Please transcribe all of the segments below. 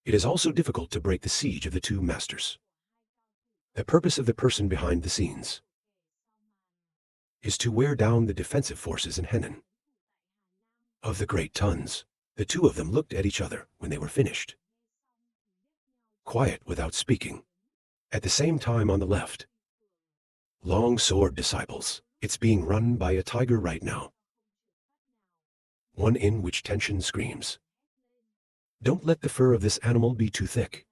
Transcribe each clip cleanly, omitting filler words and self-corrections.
It is also difficult to break the siege of the two masters. The purpose of the person behind the scenes is to wear down the defensive forces in Henan. Of the great tons, the two of them looked at each other when they were finished. Quiet without speaking. At the same time on the left, long sword disciples. It's being run by a tiger right now. One in which tension screams. Don't let the fur of this animal be too thick.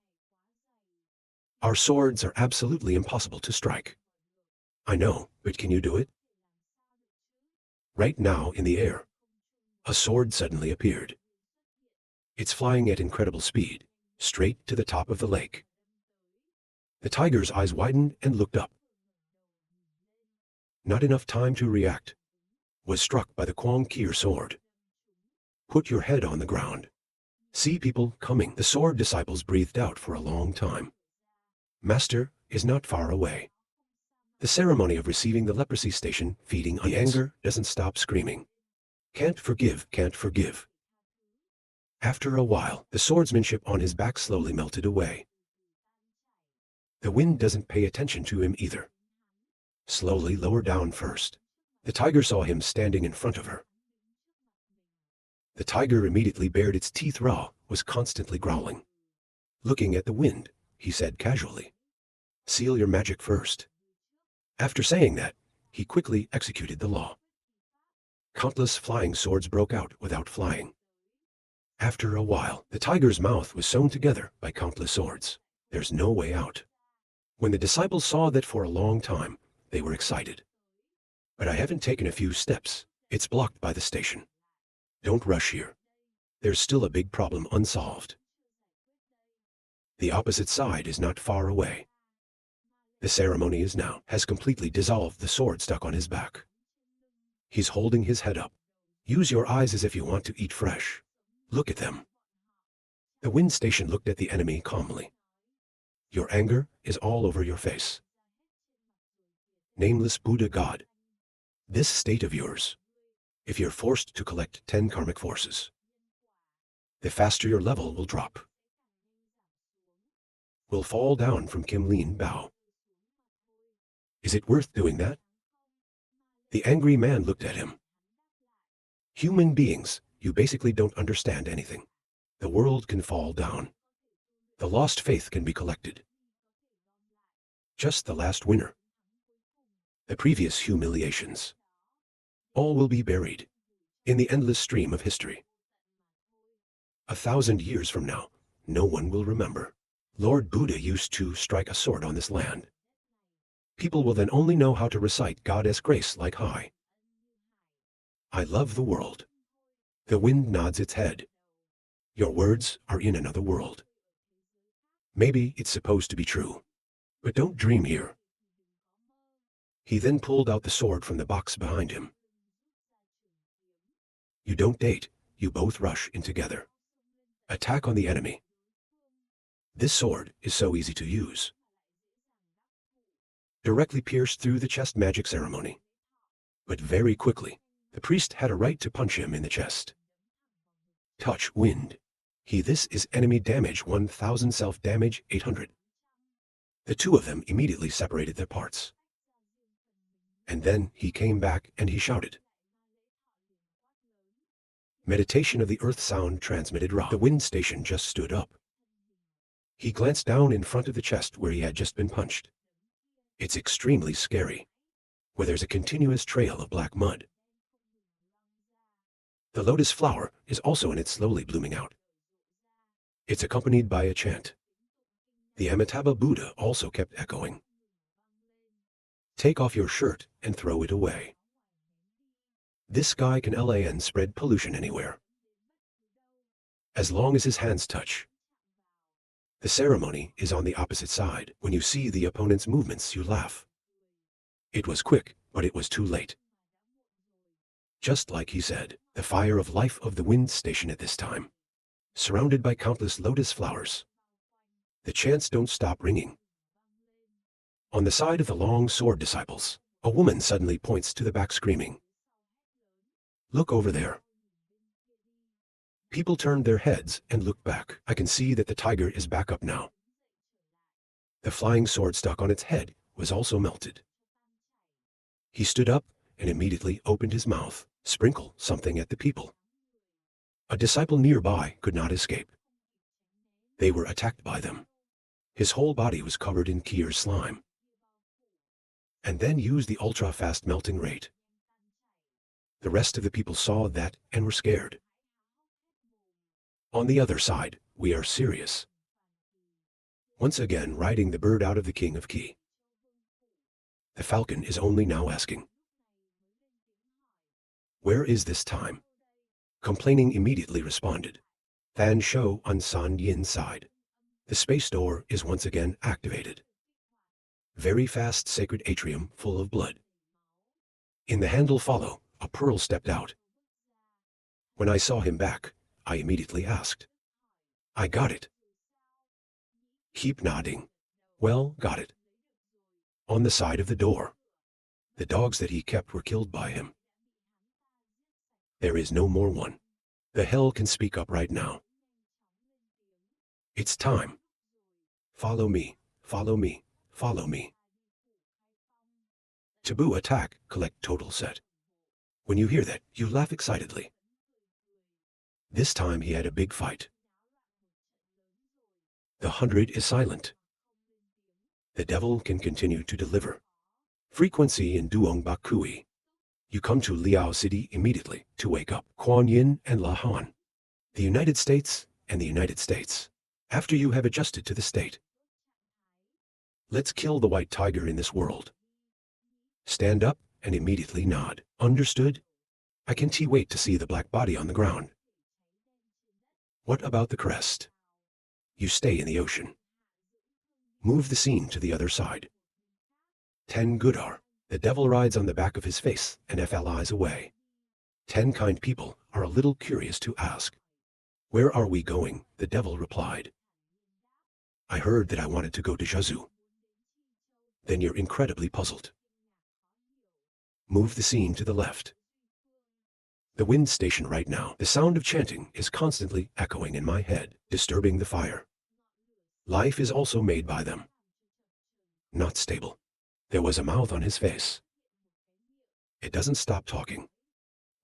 Our swords are absolutely impossible to strike. I know, but can you do it? Right now in the air, a sword suddenly appeared. It's flying at incredible speed, straight to the top of the lake. The tiger's eyes widened and looked up. Not enough time to react. Was struck by the Kwang Kier sword. Put your head on the ground. See people coming. The sword disciples breathed out for a long time. Master is not far away. The ceremony of receiving the leprosy station, feeding on anger, doesn't stop screaming. Can't forgive, can't forgive. After a while, the swordsmanship on his back slowly melted away. The wind doesn't pay attention to him either. Slowly lower down first. The tiger saw him standing in front of her. The tiger immediately bared its teeth raw, was constantly growling. Looking at the wind, he said casually, "Seal your magic first." After saying that, he quickly executed the law. Countless flying swords broke out without flying. After a while, the tiger's mouth was sewn together by countless swords. There's no way out. When the disciples saw that for a long time, they were excited. But I haven't taken a few steps. It's blocked by the station. Don't rush here. There's still a big problem unsolved. The opposite side is not far away. The ceremony is now, has completely dissolved the sword stuck on his back. He's holding his head up. Use your eyes as if you want to eat fresh. Look at them. The wind station looked at the enemy calmly. Your anger is all over your face. Nameless Buddha God. This state of yours, if you're forced to collect 10 karmic forces, the faster your level will drop. Will fall down from Kim Lin Bao. Is it worth doing that? The angry man looked at him. Human beings, you basically don't understand anything. The world can fall down. The lost faith can be collected. Just the last winner. The previous humiliations. All will be buried in the endless stream of history. 1,000 years from now, no one will remember. Lord Buddha used to strike a sword on this land. People will then only know how to recite Goddess grace like Hai. I love the world. The wind nods its head. Your words are in another world. Maybe it's supposed to be true, but don't dream here. He then pulled out the sword from the box behind him. You don't date, you both rush in together. Attack on the enemy. This sword is so easy to use. Directly pierced through the chest magic ceremony. But very quickly, the priest had a right to punch him in the chest. Touch wind. This is enemy damage 1,000 self-damage 800. The two of them immediately separated their parts. And then he came back and he shouted. Meditation of the earth sound transmitted raw. The wind station just stood up. He glanced down in front of the chest where he had just been punched. It's extremely scary, where there's a continuous trail of black mud. The lotus flower is also in it slowly blooming out. It's accompanied by a chant. The Amitabha Buddha also kept echoing. Take off your shirt and throw it away. This guy can LAN spread pollution anywhere. As long as his hands touch. The ceremony is on the opposite side. When you see the opponent's movements, you laugh. It was quick, but it was too late. Just like he said, the fire of life of the wind station at this time. Surrounded by countless lotus flowers. The chants don't stop ringing. On the side of the long sword disciples, a woman suddenly points to the back screaming. Look over there. People turned their heads and looked back. I can see that the tiger is back up now. The flying sword stuck on its head was also melted. He stood up and immediately opened his mouth, sprinkle something at the people. A disciple nearby could not escape. They were attacked by them. His whole body was covered in Kier's slime. And then used the ultra-fast melting rate. The rest of the people saw that and were scared. On the other side, we are serious. Once again riding the bird out of the King of Ki. The falcon is only now asking, "Where is this time?" Complaining immediately responded, "Fan Shou on San Yin's side." The space door is once again activated. Very fast sacred atrium full of blood. In the handle follow, a pearl stepped out. When I saw him back, I immediately asked, "I got it." Keep nodding. Well, got it. On the side of the door. The dogs that he kept were killed by him. There is no more one. The hell can speak up right now. It's time. Follow me, follow me, follow me. Taboo attack, collect total set. When you hear that, you laugh excitedly. This time he had a big fight. The 100 is silent. The devil can continue to deliver. Frequency in Duong Bakui. You come to Liao City immediately to wake up Kuan Yin and La Han. The United States and the United States. After you have adjusted to the state. Let's kill the white tiger in this world. Stand up and immediately nod. Understood? I can't wait to see the black body on the ground. What about the crest? You stay in the ocean. Move the scene to the other side. 10 Gudar. The devil rides on the back of his face and flies away. 10 kind people are a little curious to ask, "Where are we going?" The devil replied, "I heard that I wanted to go to Zhazhu." Then you're incredibly puzzled. Move the scene to the left. The wind station right now, the sound of chanting is constantly echoing in my head, disturbing the fire. Life is also made by them. Not stable. There was a mouth on his face. It doesn't stop talking.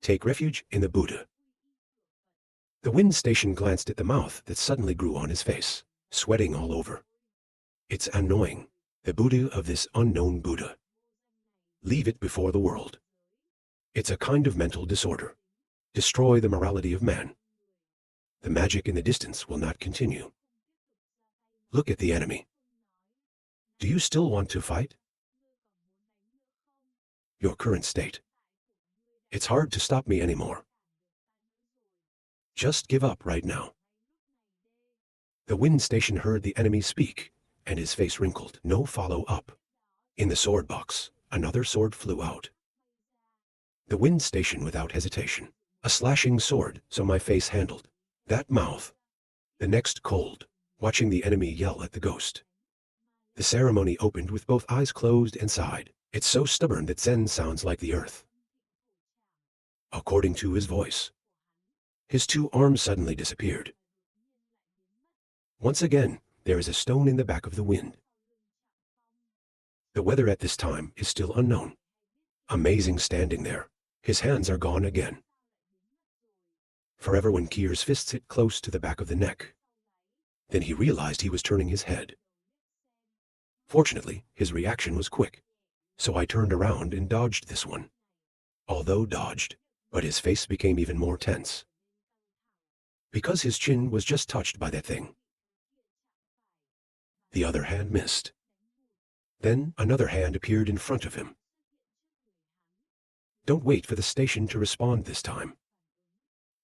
Take refuge in the Buddha. The wind station glanced at the mouth that suddenly grew on his face, sweating all over. It's annoying. The Buddha of this unknown Buddha. Leave it before the world. It's a kind of mental disorder. Destroy the morality of man. The magic in the distance will not continue. Look at the enemy. Do you still want to fight? Your current state. It's hard to stop me anymore. Just give up right now. The wind station heard the enemy speak, and his face wrinkled. No follow-up. In the sword box, another sword flew out. The wind station without hesitation. A slashing sword, so my face handled. That mouth. The next cold, watching the enemy yell at the ghost. The ceremony opened with both eyes closed and sighed. It's so stubborn that Zen sounds like the earth. According to his voice. His 2 arms suddenly disappeared. Once again, there is a stone in the back of the wind. The weather at this time is still unknown. Amazing standing there. His hands are gone again. Forever when Kier's fists hit close to the back of the neck. Then he realized he was turning his head. Fortunately, his reaction was quick. So I turned around and dodged this one. Although dodged, but his face became even more tense. Because his chin was just touched by that thing. The other hand missed. Then another hand appeared in front of him. Don't wait for the station to respond this time.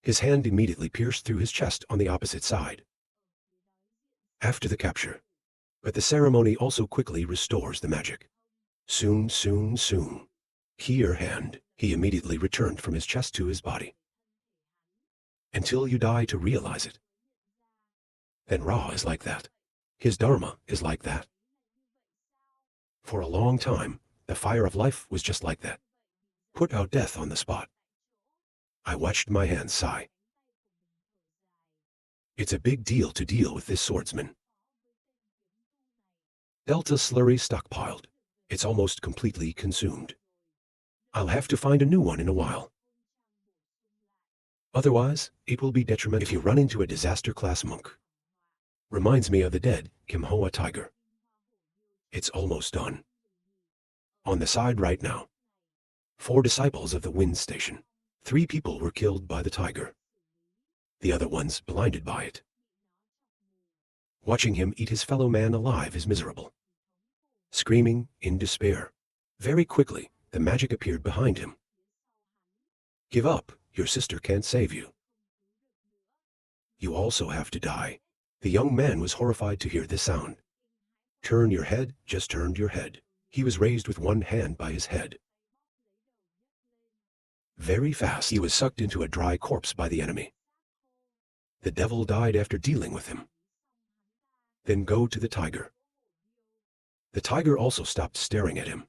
His hand immediately pierced through his chest on the opposite side. After the capture. But the ceremony also quickly restores the magic. Soon, soon, soon. Kier hand, he immediately returned from his chest to his body. Until you die to realize it. Then Ra is like that. His Dharma is like that. For a long time, the fire of life was just like that. Put out death on the spot. I watched my hands sigh. It's a big deal to deal with this swordsman. Delta slurry stockpiled. It's almost completely consumed. I'll have to find a new one in a while. Otherwise, it will be detrimental if you run into a disaster-class monk. Reminds me of the dead Kimhoa tiger. It's almost done. On the side right now. 4 disciples of the wind station. 3 people were killed by the tiger. The other ones blinded by it. Watching him eat his fellow man alive is miserable. Screaming in despair. Very quickly, the magic appeared behind him. Give up, your sister can't save you. You also have to die. The young man was horrified to hear this sound. Turn your head, just turned your head. He was raised with one hand by his head. Very fast, he was sucked into a dry corpse by the enemy. The devil died after dealing with him. Then go to the tiger. The tiger also stopped staring at him.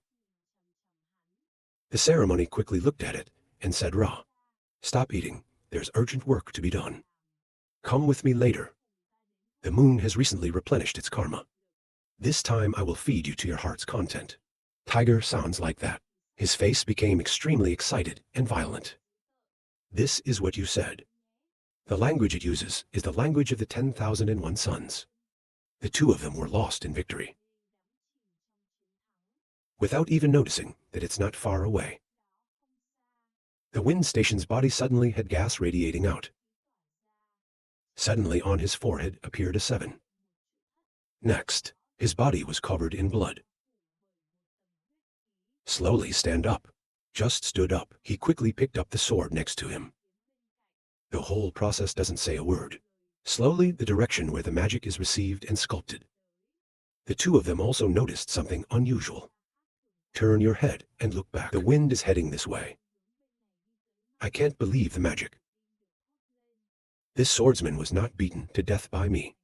The ceremony quickly looked at it and said, Ra, stop eating, there's urgent work to be done. Come with me later. The moon has recently replenished its karma. This time I will feed you to your heart's content. Tiger sounds like that. His face became extremely excited and violent. This is what you said. The language it uses is the language of the 10,001 suns. The 2 of them were lost in victory. Without even noticing that it's not far away. The wind station's body suddenly had gas radiating out. Suddenly on his forehead appeared a 7. Next, his body was covered in blood. Slowly stand up. Just stood up. He quickly picked up the sword next to him. The whole process doesn't say a word. Slowly the direction where the magic is received and sculpted. The 2 of them also noticed something unusual. Turn your head and look back. The wind is heading this way. I can't believe the magic. This swordsman was not beaten to death by me.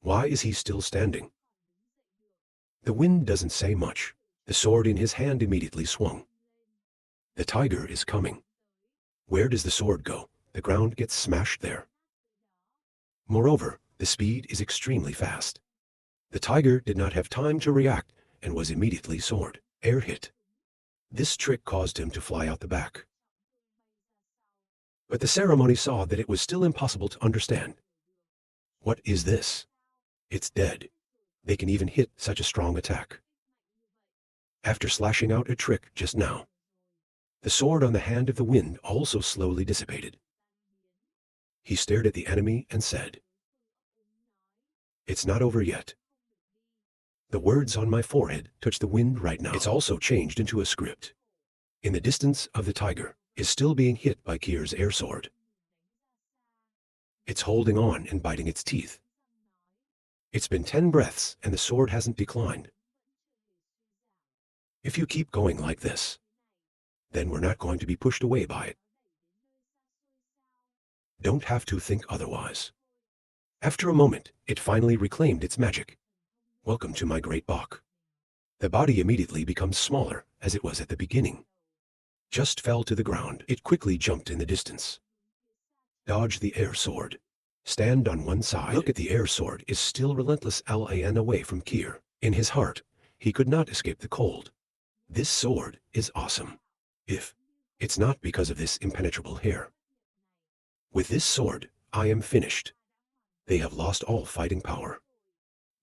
Why is he still standing? The wind doesn't say much. The sword in his hand immediately swung. The tiger is coming. Where does the sword go? The ground gets smashed there. Moreover, the speed is extremely fast. The tiger did not have time to react and was immediately sword, air hit. This trick caused him to fly out the back. But the ceremony saw that it was still impossible to understand. What is this? It's dead. They can even hit such a strong attack. After slashing out a trick just now, the sword on the hand of the wind also slowly dissipated. He stared at the enemy and said, It's not over yet. The words on my forehead touch the wind right now. It's also changed into a script. In the distance of the tiger is still being hit by Kier's air sword. It's holding on and biting its teeth. It's been 10 breaths and the sword hasn't declined. If you keep going like this, then we're not going to be pushed away by it. Don't have to think otherwise. After a moment, it finally reclaimed its magic. Welcome to my great Bach. The body immediately becomes smaller, as it was at the beginning. Just fell to the ground. It quickly jumped in the distance. Dodge the air sword. Stand on one side. Look at the air sword is still relentless LAN away from Kier. In his heart, he could not escape the cold. This sword is awesome. If it's not because of this impenetrable hair. With this sword, I am finished. They have lost all fighting power.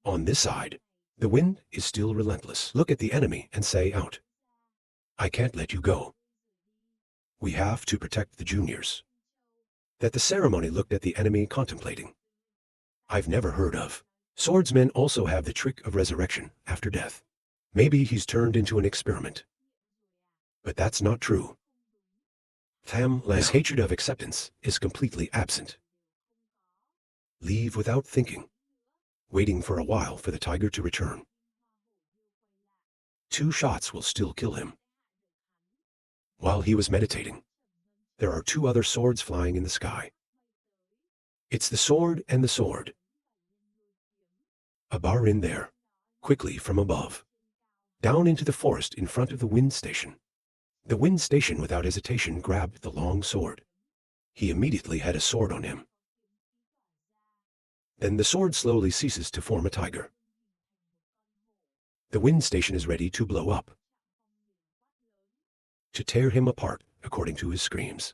On this side, the wind is still relentless. Look at the enemy and say out. I can't let you go. We have to protect the juniors. That the ceremony looked at the enemy contemplating. I've never heard of. Swordsmen also have the trick of resurrection after death. Maybe he's turned into an experiment. But that's not true. His hatred of acceptance is completely absent. Leave without thinking. Waiting for a while for the tiger to return. 2 shots will still kill him. While he was meditating, there are 2 other swords flying in the sky. It's the sword and the sword. A bar in there, quickly from above. Down into the forest in front of the wind station. The wind station without hesitation grabbed the long sword. He immediately had a sword on him. Then the sword slowly ceases to form a tiger. The wind station is ready to blow up, to tear him apart according to his screams.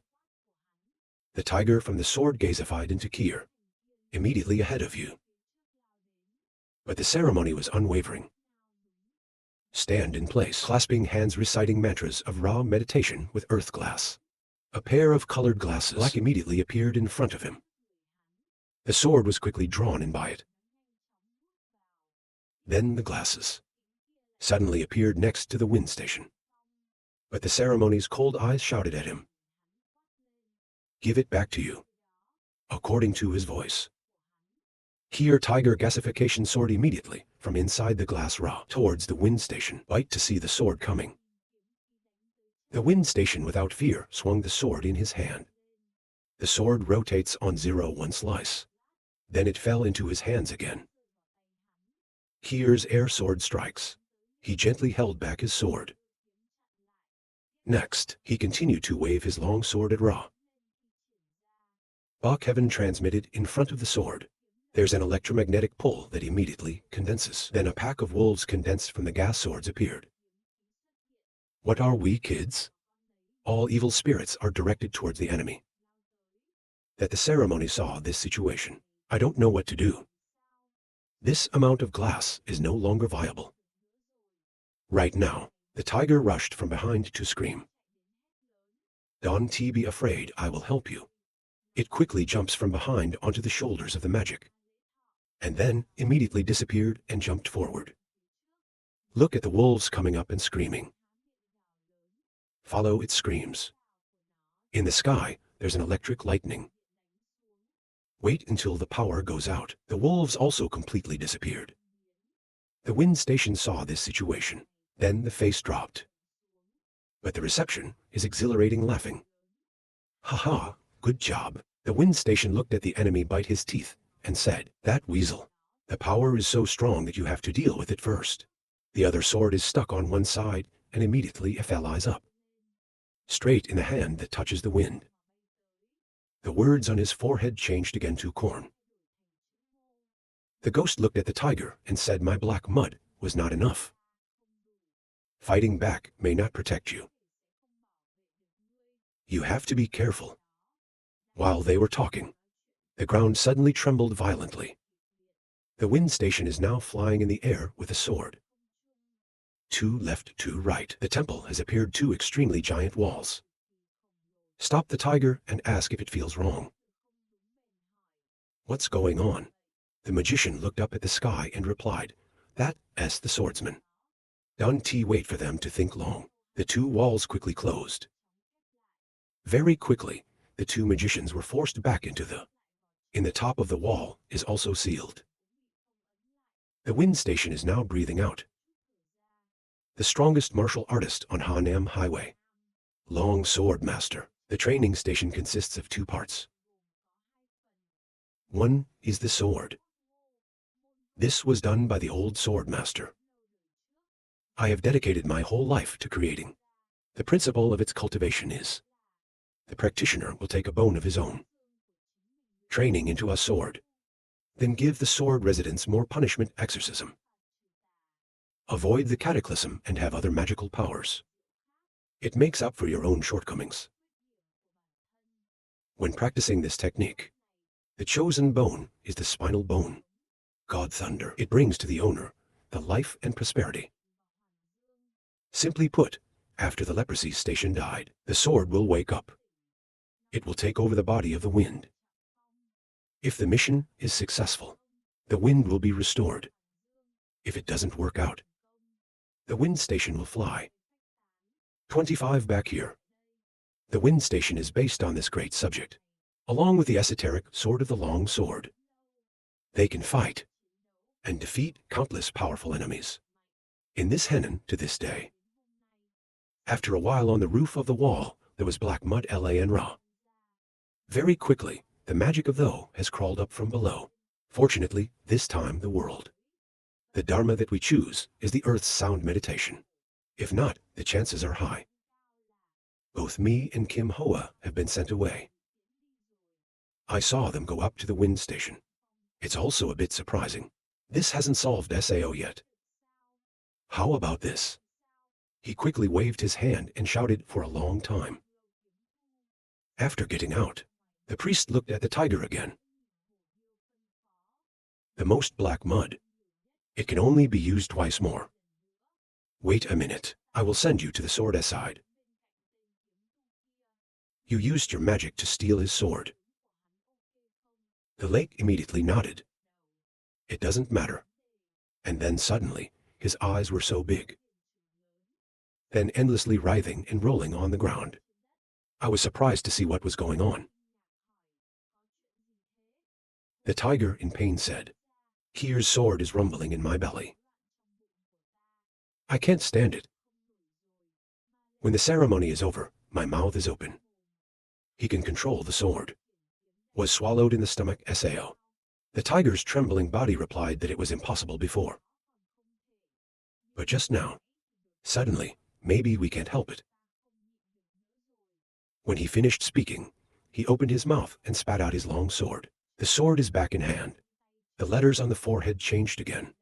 The tiger from the sword gazified into Kier, immediately ahead of you. But the ceremony was unwavering. Stand in place, clasping hands reciting mantras of raw meditation with earth glass. A pair of colored glasses, black, immediately appeared in front of him. The sword was quickly drawn in by it. Then the glasses suddenly appeared next to the wind station. But the ceremony's cold eyes shouted at him, "Give it back to you," according to his voice. Kier tiger gasification sword immediately, from inside the glass raw, towards the wind station, bite to see the sword coming. The wind station without fear swung the sword in his hand. The sword rotates on 0-1 slice. Then it fell into his hands again. Kier's air sword strikes. He gently held back his sword. Next, he continued to wave his long sword at Ra. Bach heaven transmitted in front of the sword. There's an electromagnetic pull that immediately condenses. Then a pack of wolves condensed from the gas swords appeared. What are we, kids? All evil spirits are directed towards the enemy. That the ceremony saw this situation. I don't know what to do. This amount of glass is no longer viable. Right now, the tiger rushed from behind to scream. Don't be afraid, I will help you. It quickly jumps from behind onto the shoulders of the magic. And then immediately disappeared and jumped forward. Look at the wolves coming up and screaming. Follow its screams. In the sky, there's an electric lightning. Wait until the power goes out. The wolves also completely disappeared. The wind station saw this situation. Then the face dropped. But the reception is exhilarating laughing. Haha, good job. The wind station looked at the enemy bite his teeth and said, "That weasel. The power is so strong that you have to deal with it first." The other sword is stuck on one side and immediately it flies up, straight in the hand that touches the wind. The words on his forehead changed again to corn. The ghost looked at the tiger and said, "My black mud was not enough. Fighting back may not protect you. You have to be careful." While they were talking, the ground suddenly trembled violently. The wind station is now flying in the air with a sword. 2 left, 2 right. The temple has appeared 2 extremely giant walls. Stop the tiger and ask if it feels wrong. What's going on? The magician looked up at the sky and replied, "That's the swordsman." Don't wait for them to think long. The 2 walls quickly closed. Very quickly, the 2 magicians were forced back into the. In the top of the wall is also sealed. The wind station is now breathing out. The strongest martial artist on Hanam Highway. Long Sword Master. The training station consists of 2 parts. One is the sword. This was done by the old sword master. I have dedicated my whole life to creating. The principle of its cultivation is, the practitioner will take a bone of his own, training into a sword, then give the sword residents more punishment exorcism. Avoid the cataclysm and have other magical powers. It makes up for your own shortcomings. When practicing this technique, the chosen bone is the spinal bone, God Thunder. It brings to the owner the life and prosperity. Simply put, after the leprosy station died, the sword will wake up. It will take over the body of the wind. If the mission is successful, the wind will be restored. If it doesn't work out, the wind station will fly. 25 back here. The wind station is based on this great subject, along with the esoteric sword of the long sword. They can fight and defeat countless powerful enemies. In this Henan to this day. After a while on the roof of the wall, there was black mud La and Ra. Very quickly, the magic of Tho has crawled up from below. Fortunately, this time the world. The Dharma that we choose is the earth's sound meditation. If not, the chances are high. Both me and Kim Hoa have been sent away. I saw them go up to the wind station. It's also a bit surprising. This hasn't solved Sao yet. How about this? He quickly waved his hand and shouted for a long time. After getting out, the priest looked at the tiger again. The most black mud. It can only be used twice more. Wait a minute, I will send you to the sword side. You used your magic to steal his sword. The lake immediately nodded. It doesn't matter. And then suddenly, his eyes were so big. Then endlessly writhing and rolling on the ground. I was surprised to see what was going on. The tiger in pain said, Kier's sword is rumbling in my belly. I can't stand it. When the ceremony is over, my mouth is open. He can control the sword. Was swallowed in the stomach Sao. The tiger's trembling body replied that it was impossible before. But just now, suddenly, maybe we can't help it. When he finished speaking, he opened his mouth and spat out his long sword. The sword is back in hand. The letters on the forehead changed again.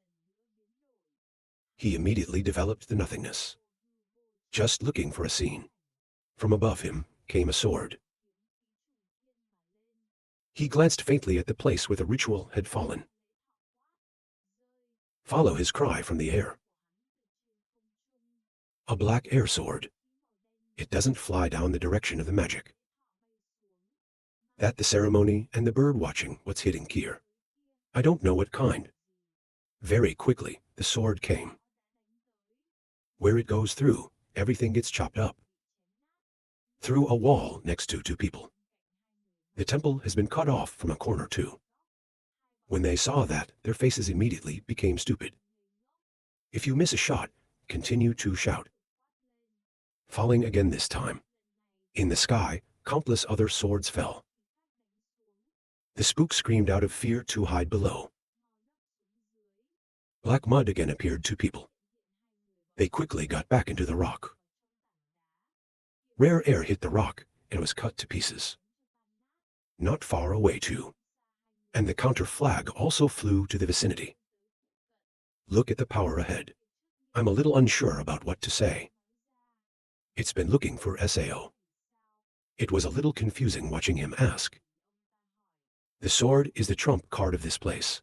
He immediately developed the nothingness. Just looking for a scene. From above him came a sword. He glanced faintly at the place where the ritual had fallen. Follow his cry from the air. A black air sword. It doesn't fly down the direction of the magic. That the ceremony and the bird watching what's hitting Kier. I don't know what kind. Very quickly, the sword came. Where it goes through, everything gets chopped up. Through a wall next to two people. The temple has been cut off from a corner too. When they saw that, their faces immediately became stupid. If you miss a shot, continue to shout. Falling again this time. In the sky, countless other swords fell. The spook screamed out of fear to hide below. Black mud again appeared to people. They quickly got back into the rock. Rare air hit the rock and was cut to pieces. Not far away too. And the counter flag also flew to the vicinity. Look at the power ahead. I'm a little unsure about what to say. It's been looking for Sao. It was a little confusing watching him ask. The sword is the trump card of this place.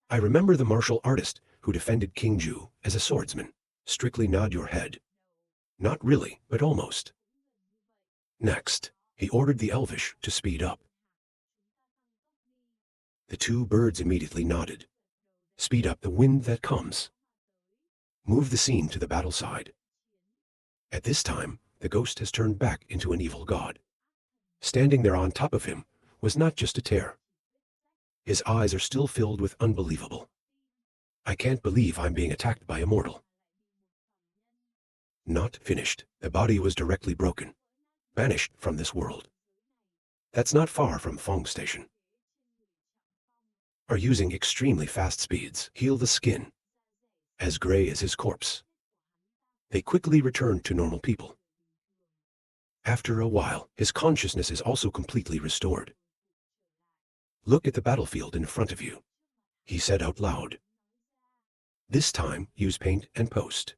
I remember the martial artist who defended King Ju as a swordsman. Strictly nod your head. Not really, but almost. Next, he ordered the elvish to speed up. The two birds immediately nodded. Speed up the wind that comes. Move the scene to the battle side. At this time, the ghost has turned back into an evil god. Standing there on top of him was not just a tear. His eyes are still filled with unbelievable. I can't believe I'm being attacked by a mortal. Not finished. The body was directly broken. Banished from this world. That's not far from Fong Station. Are using extremely fast speeds. Heal the skin. As gray as his corpse. They quickly returned to normal people. After a while, his consciousness is also completely restored. Look at the battlefield in front of you. He said out loud. This time, use paint and post.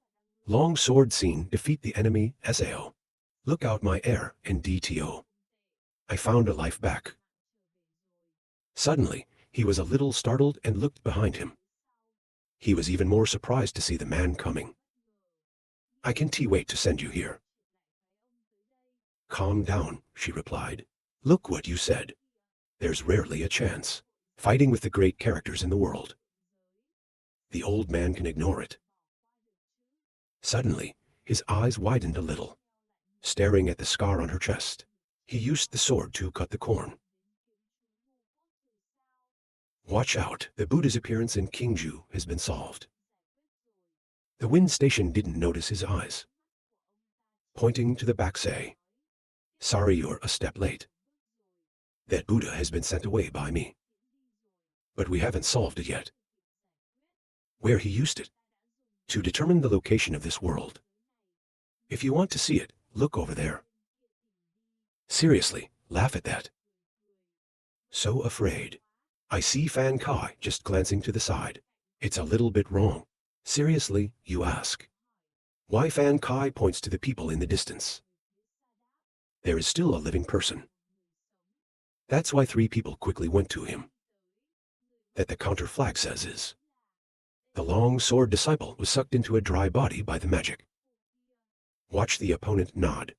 Long sword scene, defeat the enemy, Sao. Look out my air and DTO. I found a life back. Suddenly, he was a little startled and looked behind him. He was even more surprised to see the man coming. I can't wait to send you here. Calm down, she replied. Look what you said. There's rarely a chance. Fighting with the great characters in the world. The old man can ignore it. Suddenly, his eyes widened a little. Staring at the scar on her chest, he used the sword to cut the corn. Watch out, the Buddha's appearance in Kingju has been solved. The wind station didn't notice his eyes. Pointing to the back say, sorry you're a step late. That Buddha has been sent away by me. But we haven't solved it yet. Where he used it? To determine the location of this world. If you want to see it, look over there. Seriously, laugh at that. So afraid. I see Fan Kai just glancing to the side. It's a little bit wrong. Seriously, you ask. Why Fan Kai points to the people in the distance. There is still a living person. That's why 3 people quickly went to him. That the counter flag says is. The long sword disciple was sucked into a dry body by the magic. Watch the opponent nod.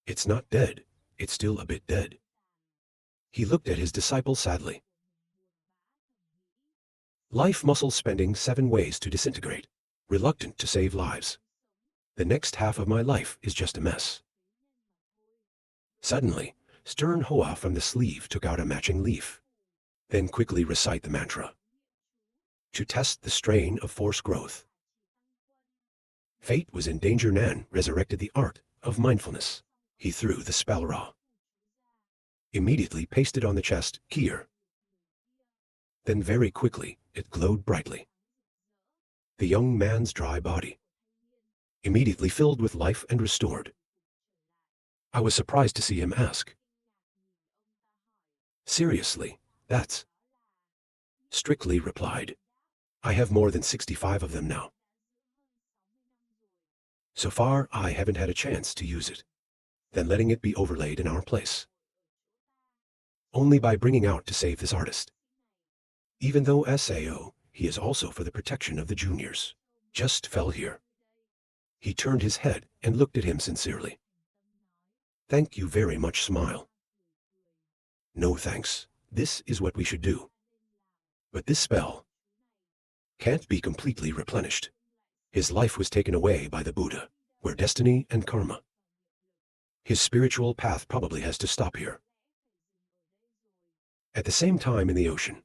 It's not dead, it's still a bit dead. He looked at his disciple sadly. Life muscle spending 7 ways to disintegrate, reluctant to save lives. The next half of my life is just a mess. Suddenly, Stern Hoa from the sleeve took out a matching leaf. Then quickly recite the mantra. To test the strain of force growth. Fate was in danger. Nan resurrected the art of mindfulness. He threw the spell raw. Immediately pasted on the chest, Kier. Then very quickly, it glowed brightly. The young man's dry body. Immediately filled with life and restored. I was surprised to see him ask. Seriously, that's... Strictly replied. I have more than 65 of them now. So far, I haven't had a chance to use it. Then letting it be overlaid in our place. Only by bringing out to save this artist. Even though SAO, he is also for the protection of the juniors. Just fell here. He turned his head and looked at him sincerely. Thank you very much. Smile. No thanks, this is what we should do. But this spell can't be completely replenished. His life was taken away by the Buddha, where destiny and karma. His spiritual path probably has to stop here. At the same time in the ocean,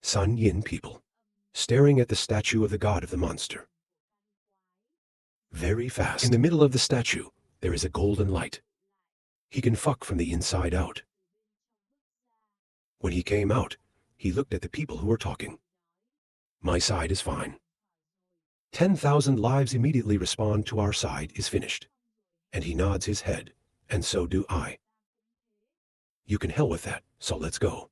Sun Yin people, staring at the statue of the god of the monster. Very fast. In the middle of the statue, there is a golden light. He can fuck from the inside out. When he came out, he looked at the people who were talking. My side is fine. 10,000 lives immediately respond to our side is finished. And he nods his head, and so do I. You can hell with that, so let's go.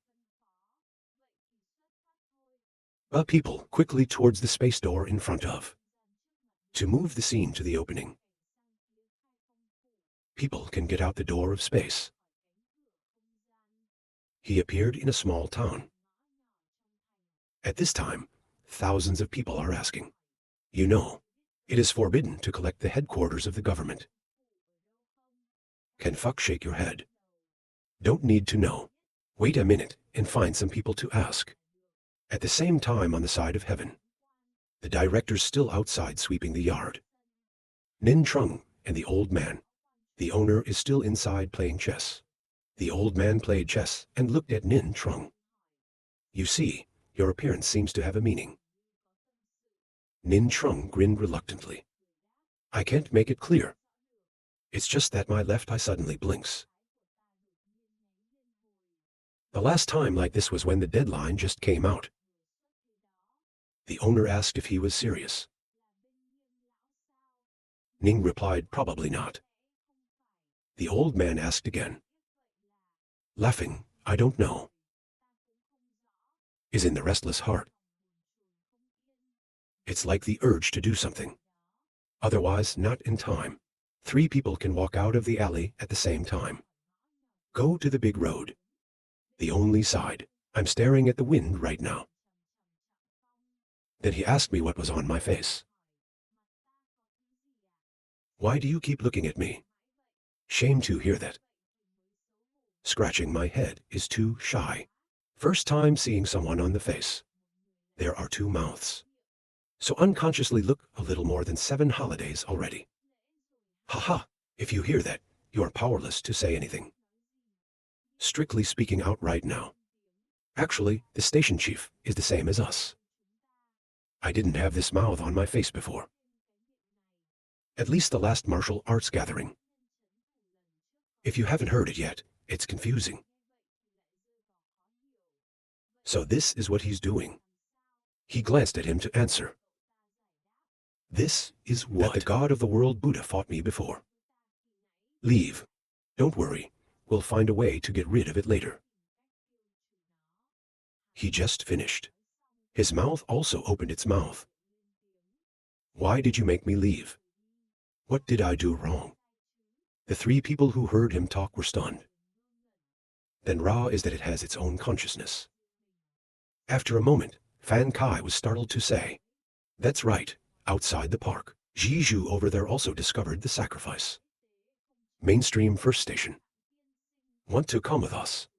People quickly towards the space door in front of. To move the scene to the opening. People can get out the door of space. He appeared in a small town. At this time, thousands of people are asking. You know, it is forbidden to collect the headquarters of the government. Can fuck shake your head? Don't need to know. Wait a minute and find some people to ask. At the same time on the side of heaven. The director's still outside sweeping the yard. Nin Trung and the old man. The owner is still inside playing chess. The old man played chess and looked at Nin Trung. You see, your appearance seems to have a meaning. Nin Trung grinned reluctantly. I can't make it clear. It's just that my left eye suddenly blinks. The last time like this was when the deadline just came out. The owner asked if he was serious. Ning replied probably not. The old man asked again. Laughing, I don't know. Is in the restless heart. It's like the urge to do something. Otherwise, not in time. 3 people can walk out of the alley at the same time. Go to the big road. The only side. I'm staring at the wind right now. Then he asked me what was on my face. Why do you keep looking at me? Shame to hear that. Scratching my head is too shy. First time seeing someone on the face. There are 2 mouths. So unconsciously look a little more than 7 holidays already. Haha, if you hear that, you are powerless to say anything. Strictly speaking out right now. Actually, the station chief is the same as us. I didn't have this mouth on my face before. At least the last martial arts gathering. If you haven't heard it yet, it's confusing. So this is what he's doing. He glanced at him to answer. This is what? That the god of the world Buddha fought me before. Leave. Don't worry, we'll find a way to get rid of it later. He just finished. His mouth also opened its mouth. Why did you make me leave? What did I do wrong? The three people who heard him talk were stunned. Then Ra is that it has its own consciousness. After a moment, Fan Kai was startled to say, "That's right, outside the park. Jiju over there also discovered the sacrifice. Mainstream first station. Want to come with us?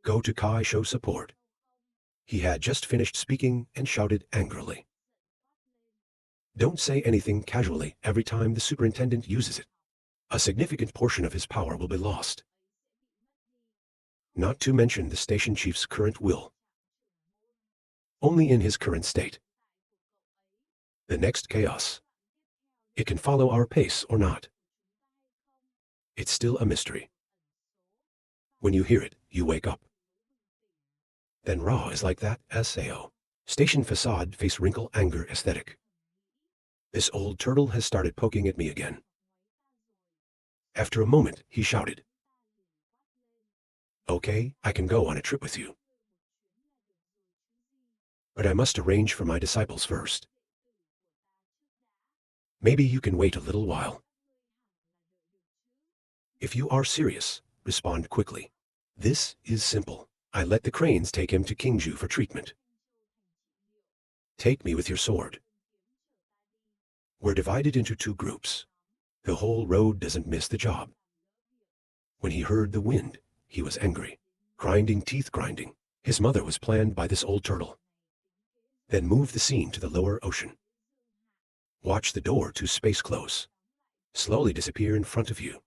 Go to Kai show support." He had just finished speaking and shouted angrily. "Don't say anything casually every time the superintendent uses it. A significant portion of his power will be lost. Not to mention the station chief's current will. Only in his current state. The next chaos. It can follow our pace or not. It's still a mystery. When you hear it, you wake up." Then Ra is like that, SAO. Station facade face wrinkle anger aesthetic. This old turtle has started poking at me again. After a moment, he shouted, "Okay, I can go on a trip with you. But I must arrange for my disciples first. Maybe you can wait a little while. If you are serious, respond quickly. This is simple. I let the cranes take him to Kingju for treatment. Take me with your sword. We're divided into two groups. The whole road doesn't miss the job." When he heard the wind, he was angry. Grinding teeth grinding. His mother was planned by this old turtle. Then move the scene to the lower ocean. Watch the door to space close. Slowly disappear in front of you.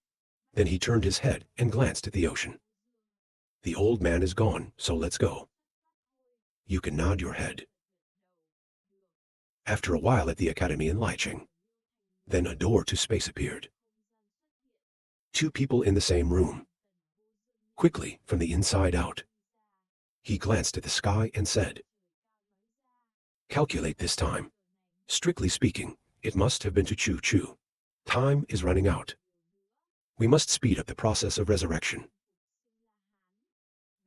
Then he turned his head and glanced at the ocean. The old man is gone, so let's go. You can nod your head. After a while at the academy in Licheng. Then a door to space appeared. Two people in the same room. Quickly, from the inside out. He glanced at the sky and said, "Calculate this time. Strictly speaking, it must have been to Chu. Time is running out. We must speed up the process of resurrection."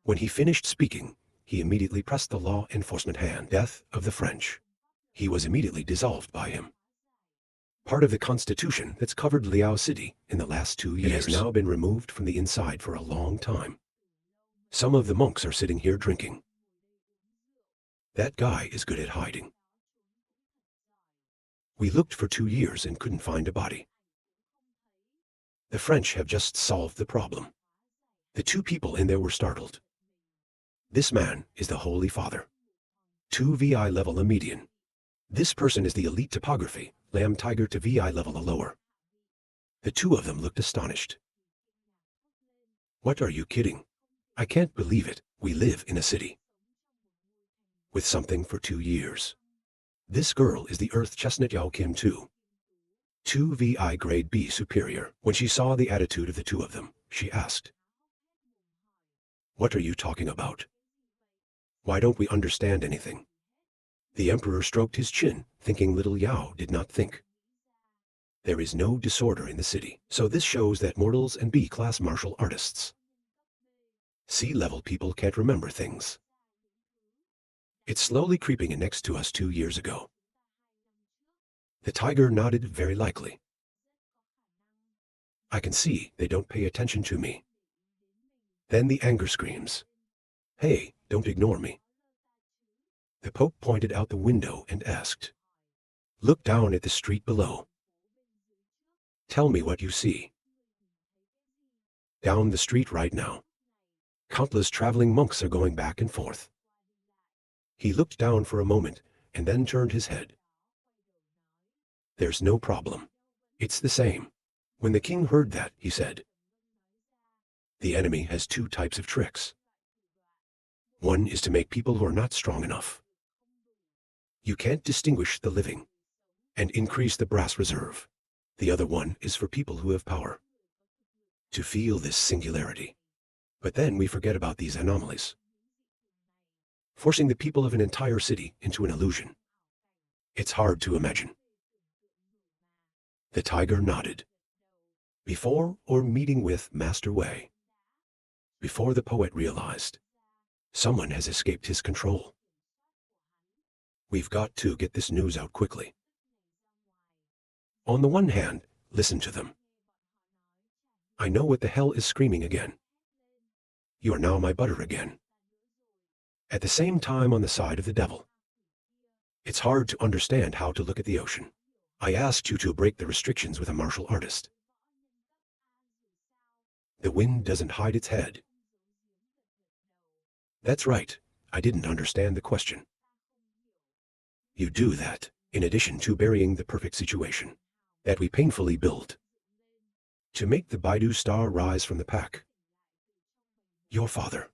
When he finished speaking, he immediately pressed the law enforcement hand. Death of the French. He was immediately dissolved by him. Part of the constitution that's covered Liao City in the last 2 years. It has now been removed from the inside for a long time. Some of the monks are sitting here drinking. That guy is good at hiding. We looked for 2 years and couldn't find a body. The French have just solved the problem. The two people in there were startled. This man is the Holy Father. 2 VI level a median. This person is the elite topography, Lamb Tiger to VI level a lower. The two of them looked astonished. What are you kidding? I can't believe it. We live in a city. With something for 2 years. This girl is the Earth Chestnut Yao Kim too. 2 VI grade B superior. When she saw the attitude of the two of them, she asked, "What are you talking about? Why don't we understand anything?" The emperor stroked his chin, thinking little Yao did not think. There is no disorder in the city, so this shows that mortals and B-class martial artists. C-level people can't remember things. It's slowly creeping in next to us 2 years ago. The tiger nodded very likely. I can see they don't pay attention to me. Then the anger screams. Hey, don't ignore me. The Pope pointed out the window and asked, "Look down at the street below. Tell me what you see." Down the street right now. Countless traveling monks are going back and forth. He looked down for a moment and then turned his head. There's no problem. It's the same. When the king heard that, he said, "The enemy has 2 types of tricks. One is to make people who are not strong enough. You can't distinguish the living, and increase the brass reserve. The other one is for people who have power. To feel this singularity. But then we forget about these anomalies. Forcing the people of an entire city into an illusion. It's hard to imagine." The tiger nodded. Before or meeting with Master Wei. Before the poet realized, someone has escaped his control. We've got to get this news out quickly. On the one hand, listen to them. I know what the hell is screaming again. You are now my butter again. At the same time on the side of the devil. It's hard to understand how to look at the ocean. I asked you to break the restrictions with a martial artist. The wind doesn't hide its head. That's right, I didn't understand the question. You do that, in addition to burying the perfect situation that we painfully built to make the Baidu star rise from the pack. Your father.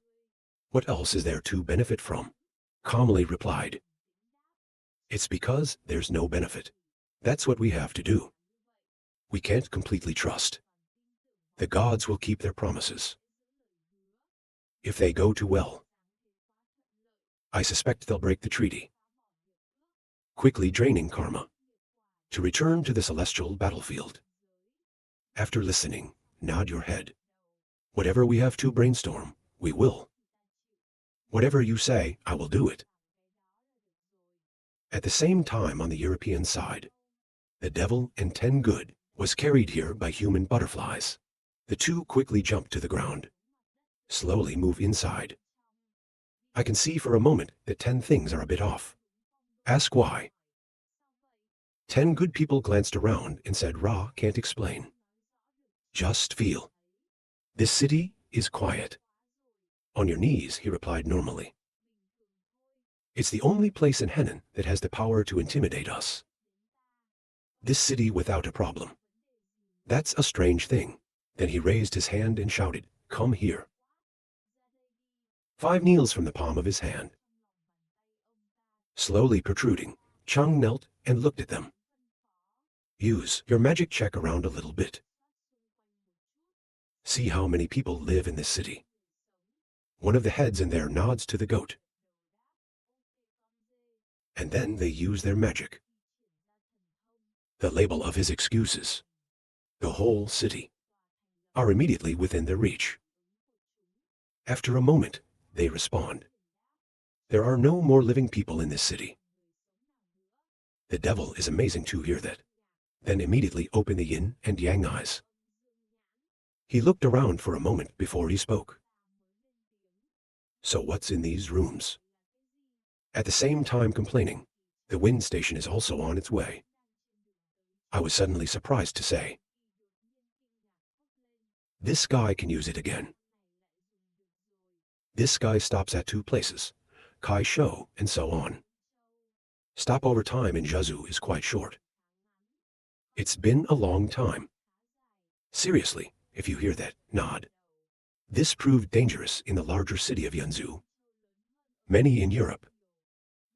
What else is there to benefit from? Calmly replied. It's because there's no benefit. That's what we have to do. We can't completely trust. The gods will keep their promises. If they go too well, I suspect they'll break the treaty, quickly draining karma to return to the celestial battlefield. After listening, nod your head. Whatever we have to brainstorm, we will. Whatever you say, I will do it. At the same time on the European side, the devil and 10 good was carried here by human butterflies. The two quickly jump to the ground. Slowly move inside. I can see for a moment that 10 things are a bit off. Ask why. 10 good people glanced around and said Ra can't explain. Just feel. This city is quiet. On your knees, he replied normally. It's the only place in Henan that has the power to intimidate us. This city without a problem. That's a strange thing. Then he raised his hand and shouted, come here. 5 kneels from the palm of his hand. Slowly protruding, Chang knelt and looked at them. Use your magic check around a little bit. See how many people live in this city. One of the heads in there nods to the goat. And then they use their magic. The label of his excuses, the whole city, are immediately within their reach. After a moment, they respond. There are no more living people in this city. The devil is amazing to hear that. Then immediately open the yin and yang eyes. He looked around for a moment before he spoke. So what's in these rooms? At the same time complaining, the wind station is also on its way. I was suddenly surprised to say, this guy can use it again. This guy stops at 2 places, Kai Shou and so on. Stopover time in Jiazhu is quite short. It's been a long time. Seriously, if you hear that, nod. This proved dangerous in the larger city of Yanzhou. Many in Europe.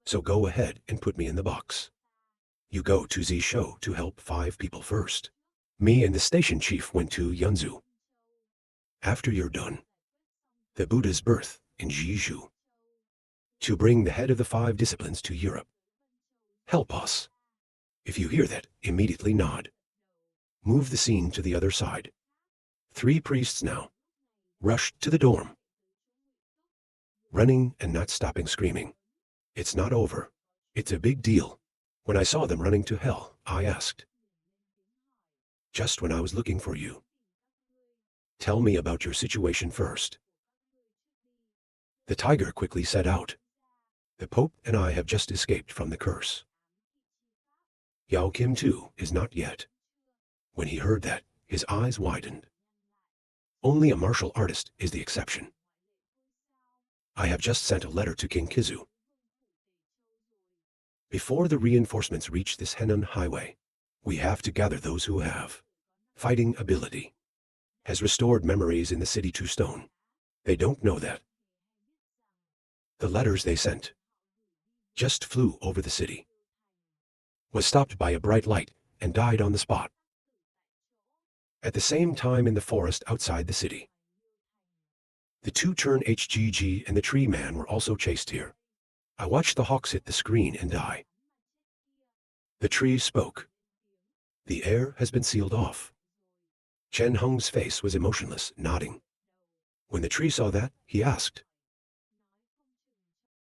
So go ahead and put me in the box. You go to Zishou to help 5 people first. Me and the station chief went to Yanzhou. After you're done, the Buddha's birth in Jizhu. To bring the head of the 5 disciplines to Europe. Help us. If you hear that, immediately nod. Move the scene to the other side. 3 priests now. Rushed to the dorm. Running and not stopping screaming. It's not over. It's a big deal. When I saw them running to hell, I asked. Just when I was looking for you. Tell me about your situation first. The tiger quickly set out. The Pope and I have just escaped from the curse. Yao Kim too is not yet. When he heard that, his eyes widened. Only a martial artist is the exception. I have just sent a letter to King Kizu. Before the reinforcements reach this Henan highway, we have to gather those who have fighting ability, has restored memories in the city to stone. They don't know that. The letters they sent just flew over the city, was stopped by a bright light and died on the spot. At the same time in the forest outside the city. The 2-turn HGG and the tree man were also chased here. I watched the hawks hit the screen and die. The tree spoke. The air has been sealed off. Chen Hong's face was emotionless, nodding. When the tree saw that, he asked,